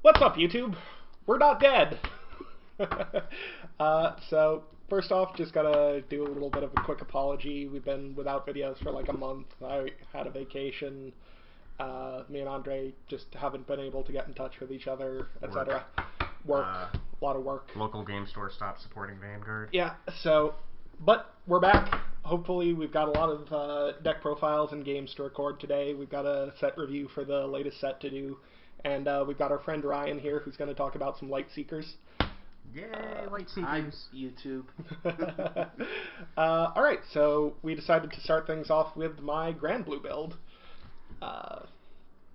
What's up, YouTube? We're not dead. So first off, just gotta do a little bit of a quick apology. We've been without videos for like a month. I had a vacation. Me and Andre just haven't been able to get in touch with each other, etc. Work, a lot of work. Local game store stopped supporting Vanguard. Yeah, but we're back. Hopefully we've got a lot of deck profiles and games to record today. We've got a set review for the latest set to do. And we've got our friend Ryan here who's going to talk about some Light Seekers. Yay, Light Seekers. Hi, YouTube. Alright, so we decided to start things off with my Granblue build.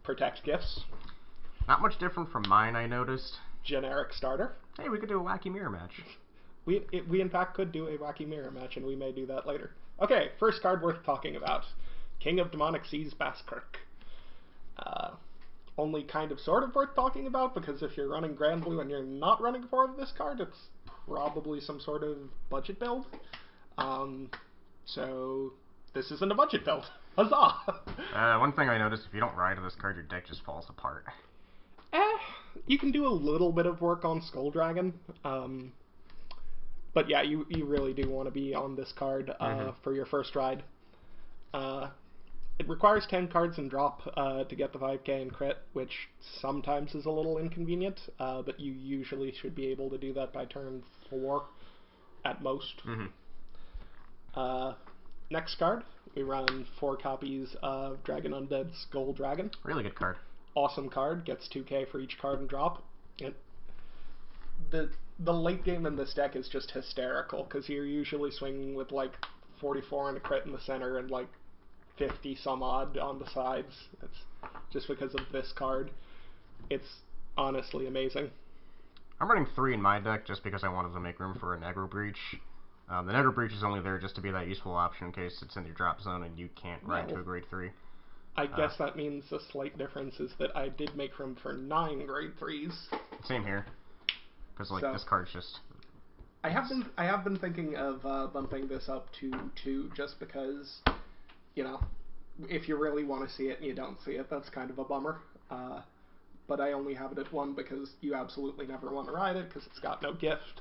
Protect Gifts. Not much different from mine, I noticed. Generic starter. Hey, we could do a wacky mirror match. We in fact could do a wacky mirror match, and we may do that later. Okay, first card worth talking about. King of Demonic Seas, Baskirk. Only kind of sort of worth talking about, because if you're running Granblue and you're not running 4 of this card, it's probably some sort of budget build. So this isn't a budget build. Huzzah! One thing I noticed, if you don't ride this card, your deck just falls apart. You can do a little bit of work on Skull Dragon. But yeah, you really do want to be on this card for your first ride. It requires 10 cards and drop to get the 5k and crit, which sometimes is a little inconvenient, but you usually should be able to do that by turn 4 at most. Next card, we run 4 copies of Dragon Undead Skull Dragon. Really good card. Awesome card, gets 2k for each card and drop. The late game in this deck is just hysterical, because you're usually swinging with like 44 and a crit in the center and like 50 some odd on the sides. It's just because of this card. It's honestly amazing. I'm running 3 in my deck just because I wanted to make room for a Negro Breach. The Negro Breach is only there just to be that useful option in case it's in your drop zone and you can't ride to a grade 3. I guess that means a slight difference is that I did make room for 9 grade 3s. Same here. Because like this card's just... I have been thinking of bumping this up to 2 just because, you know, if you really want to see it and you don't see it, that's kind of a bummer. But I only have it at 1 because you absolutely never want to ride it because it's got no gift.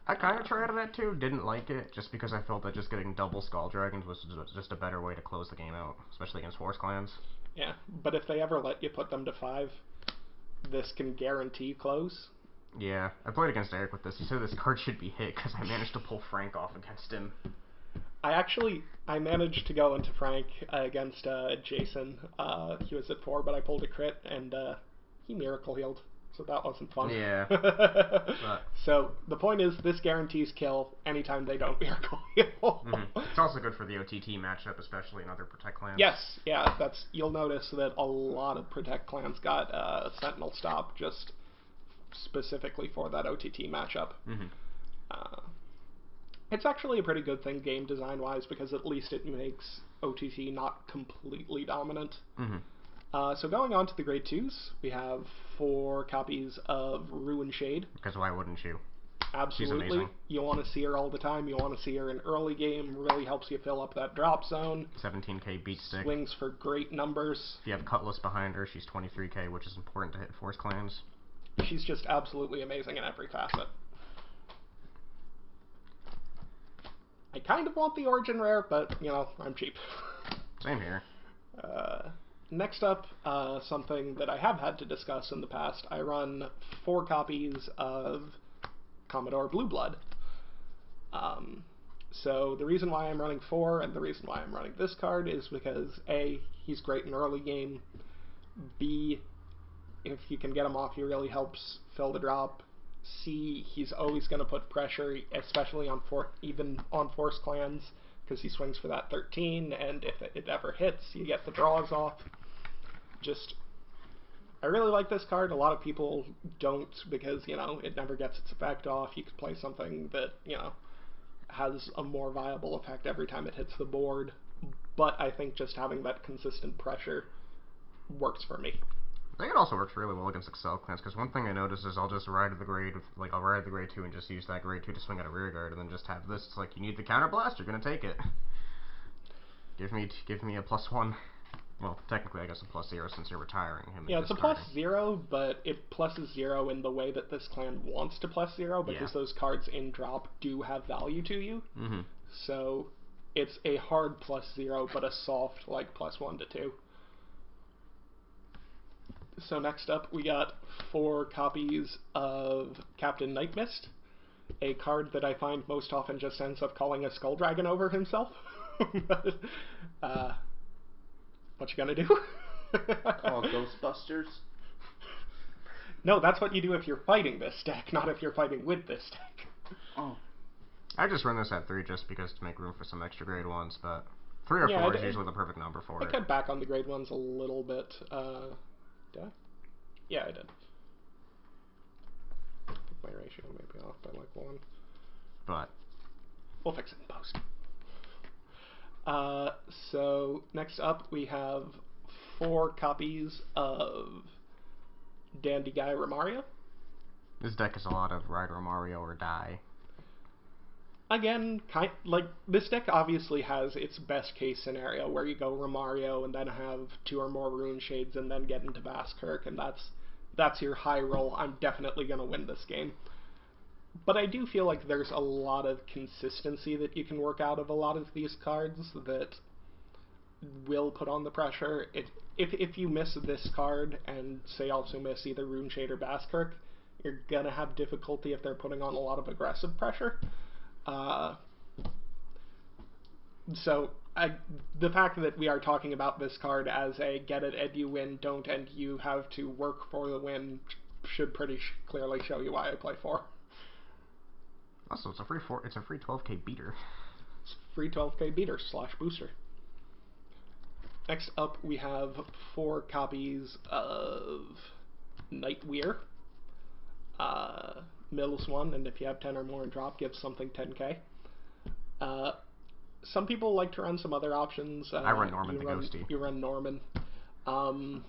I kind of tried it at 2, didn't like it, just because I felt that just getting double Skull Dragons was just a better way to close the game out, especially against Force Clans. Yeah, but if they ever let you put them to 5, this can guarantee close. Yeah, I played against Eric with this. He said this card should be hit because I managed to pull Frank off against him. I managed to go into Frank against Jason. He was at 4, but I pulled a crit, and he miracle healed, so that wasn't fun. Yeah. So the point is, this guarantees kill anytime they don't miracle heal. It's also good for the OTT matchup, especially in other Protect clans. Yes, yeah, you'll notice that a lot of Protect clans got Sentinel Stop just specifically for that OTT matchup. It's actually a pretty good thing game design-wise, because at least it makes OTT not completely dominant. So going on to the grade 2s, we have 4 copies of Ruin Shade. Because why wouldn't you? Absolutely. She's amazing. You want to see her all the time. You want to see her in early game. Really helps you fill up that drop zone. 17k beat stick. Swings for great numbers. If you have Cutlass behind her, she's 23k, which is important to hit Force Clans. She's just absolutely amazing in every facet. I kind of want the Origin Rare, but, you know, I'm cheap. Same here. Next up, something that I have had to discuss in the past. I run 4 copies of Commodore Blue Blood. So the reason why I'm running 4 and the reason why I'm running this card is because A, he's great in early game. B, if you can get him off, he really helps fill the drop. C, he's always going to put pressure, especially on even on Force Clans, because he swings for that 13, and if it ever hits, you get the draws off. I really like this card. A lot of people don't, because, you know, it never gets its effect off. You could play something that, you know, has a more viable effect every time it hits the board, but I think just having that consistent pressure works for me. I think it also works really well against Excel clans, because one thing I notice is I'll just ride the grade, I'll ride the grade 2 and just use that grade 2 to swing at a rear guard, and then just have this. It's like, you need the counter blast, you're gonna take it. Give me a +1. Well, technically, I guess a +0 since you're retiring him. Yeah, and it's a +0, but it pluses 0 in the way that this clan wants to +0 because those cards in drop do have value to you. Mm-hmm. So it's a hard +0, but a soft, like, +1 to 2. So next up, we got 4 copies of Captain Nightmist, a card that I find most often just ends up calling a Skull Dragon over himself. But, what you gonna do? Call Ghostbusters? No, that's what you do if you're fighting this deck, not if you're fighting with this deck. Oh. I just run this at 3 just because to make room for some extra grade 1s, but 3 or 4 is usually the perfect number for it. I cut back on the grade 1s a little bit. Did I? Yeah, I did. I think my ratio may be off by like 1. But we'll fix it in post. So next up we have 4 copies of Dandy Guy Romario. This deck is a lot of ride Romario or die. Again, this deck obviously has its best case scenario where you go Romario and then have 2 or more Rune Shades and then get into Baskirk, and that's your high roll. I'm definitely going to win this game. But I do feel like there's a lot of consistency that you can work out of a lot of these cards that will put on the pressure. If you miss this card and say also miss either Rune Shade or Baskirk, you're going to have difficulty if they're putting on a lot of aggressive pressure. So the fact that we are talking about this card as a get it and you win, don't and you have to work for the win should pretty clearly show you why I play 4. Also, it's a free 12k beater. It's a free 12k beater / booster. Next up, we have 4 copies of Nightweir. Mills 1, and if you have 10 or more in drop, give something 10k. Some people like to run some other options. I run Norman the Ghosty. You run Norman. I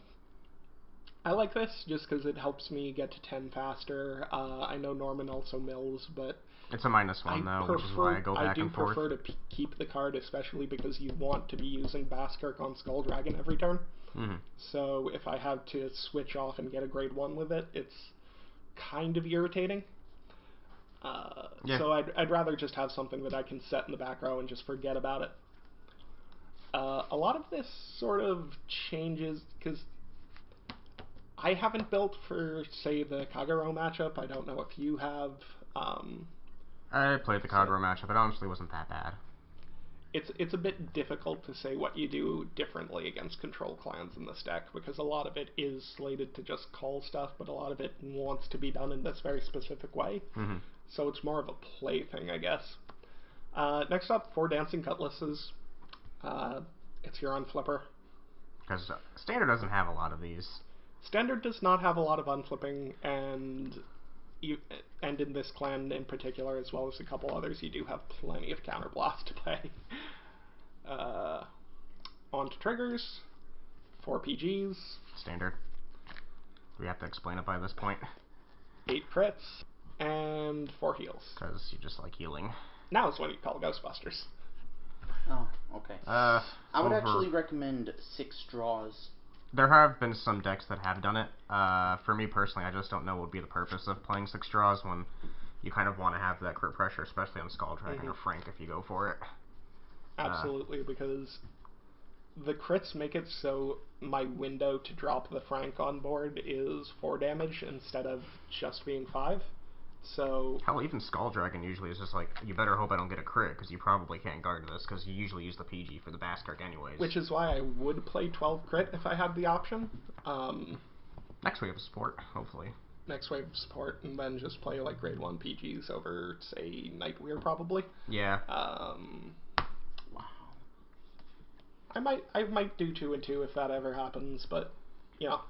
like this just because it helps me get to 10 faster. I know Norman also mills, but it's a -1 though, which is why I go back and forth. I do prefer to keep the card, especially because you want to be using Baskirk on Skull Dragon every turn. Mm-hmm. So if I have to switch off and get a grade 1 with it, it's kind of irritating. So I'd rather just have something that I can set in the back row and just forget about it. A lot of this sort of changes because I haven't built for, say, the Kagero matchup. I don't know if you have. I played the Kagero matchup. It honestly wasn't that bad. It's a bit difficult to say what you do differently against control clans in this deck because a lot of it is slated to just call stuff, but a lot of it wants to be done in this very specific way. Mm-hmm. So it's more of a play thing, I guess. Next up, 4 Dancing Cutlasses. It's your unflipper. Because Standard doesn't have a lot of these. Standard does not have a lot of unflipping, and in this clan in particular, as well as a couple others, you do have plenty of counterblast to play. On to triggers. 4 PGs. Standard. We have to explain it by this point. 8 crits. And 4 heals. Because you just like healing. Now is when you call Ghostbusters. Oh, okay. I would actually recommend 6 draws. There have been some decks that have done it. For me personally, I just don't know what would be the purpose of playing 6 draws when you kind of want to have that crit pressure, especially on Skull Dragon or Frank if you go for it. Absolutely, because the crits make it so my window to drop the Frank on board is 4 damage instead of just being 5. So hell, even Skull Dragon usually is just like, you better hope I don't get a crit because you probably can't guard this because you usually use the PG for the Baskirk anyways. Which is why I would play 12 crit if I had the option. Next wave of support, hopefully. Next wave of support, and then just play like grade 1 PGs over, say, Nightweir probably. Yeah. Wow. I might do 2 and 2 if that ever happens, but you know.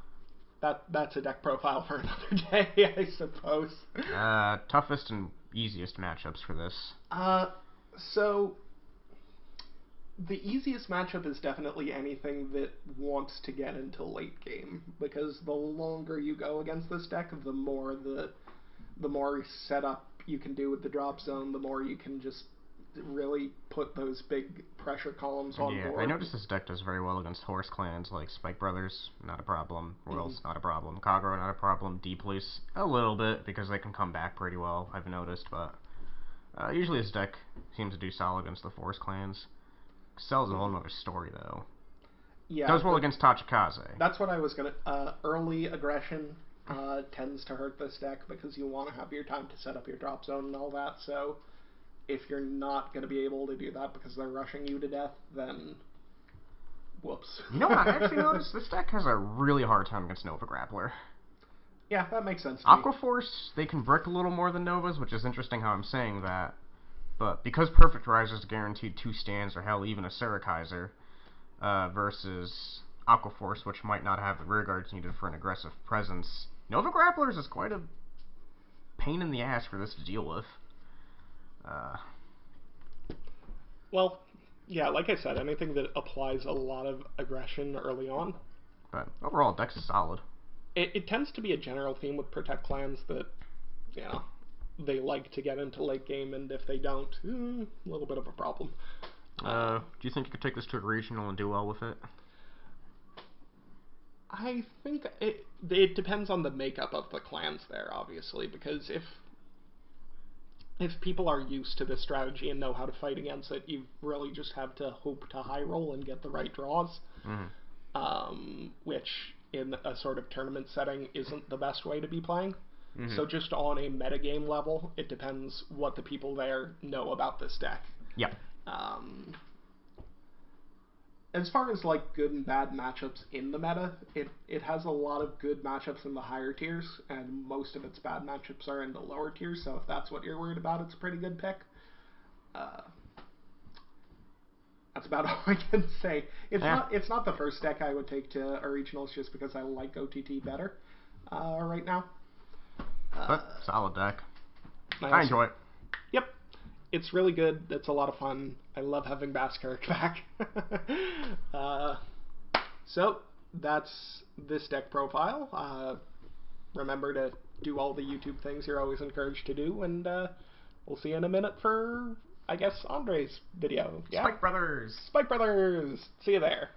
That's a deck profile for another day, I suppose. Toughest and easiest matchups for this. So the easiest matchup is definitely anything that wants to get into late game, because the longer you go against this deck, the more setup you can do with the drop zone, the more you can just really put those big pressure columns on board. Yeah, I noticed this deck does very well against horse clans like Spike Brothers, not a problem. Royals, not a problem. Kagura, not a problem. D-Police, a little bit, because they can come back pretty well, I've noticed, but usually this deck seems to do solid against the forest clans. Cell's a whole other story, though. Yeah, does well against Tachikaze. That's what I was gonna... early aggression tends to hurt this deck, because you want to have your time to set up your drop zone and all that, so... if you're not going to be able to do that because they're rushing you to death, then whoops. You know what I actually noticed? This deck has a really hard time against Nova Grappler. Yeah, that makes sense to Aqua Force, they can brick a little more than Novas, which is interesting how I'm saying that. But because Perfect Rise is guaranteed 2 stands, or hell, even a Serikaiser, versus Aqua Force, which might not have the rear guards needed for an aggressive presence, Nova Grapplers is quite a pain in the ass for this to deal with. Well, yeah, like I said, anything that applies a lot of aggression early on. But overall, Dex is solid. It tends to be a general theme with Protect clans that, you know, they like to get into late game, and if they don't, a little bit of a problem. Do you think you could take this to a regional and do well with it? I think it depends on the makeup of the clans there, obviously, because if people are used to this strategy and know how to fight against it, you really just have to hope to high roll and get the right draws, which in a sort of tournament setting isn't the best way to be playing. So just on a metagame level, it depends what the people there know about this deck. Yep. As far as like good and bad matchups in the meta, it has a lot of good matchups in the higher tiers, and most of its bad matchups are in the lower tiers, so if that's what you're worried about, it's a pretty good pick. That's about all I can say. It's not the first deck I would take to a regionals just because I like OTT better right now. But solid deck. Nice. I enjoy it. Yep. It's really good. It's a lot of fun. I love having Baskirk back. So, that's this deck profile. Remember to do all the YouTube things you're always encouraged to do, and we'll see you in a minute for, I guess, Andre's video. Yeah? Spike Brothers! Spike Brothers! See you there.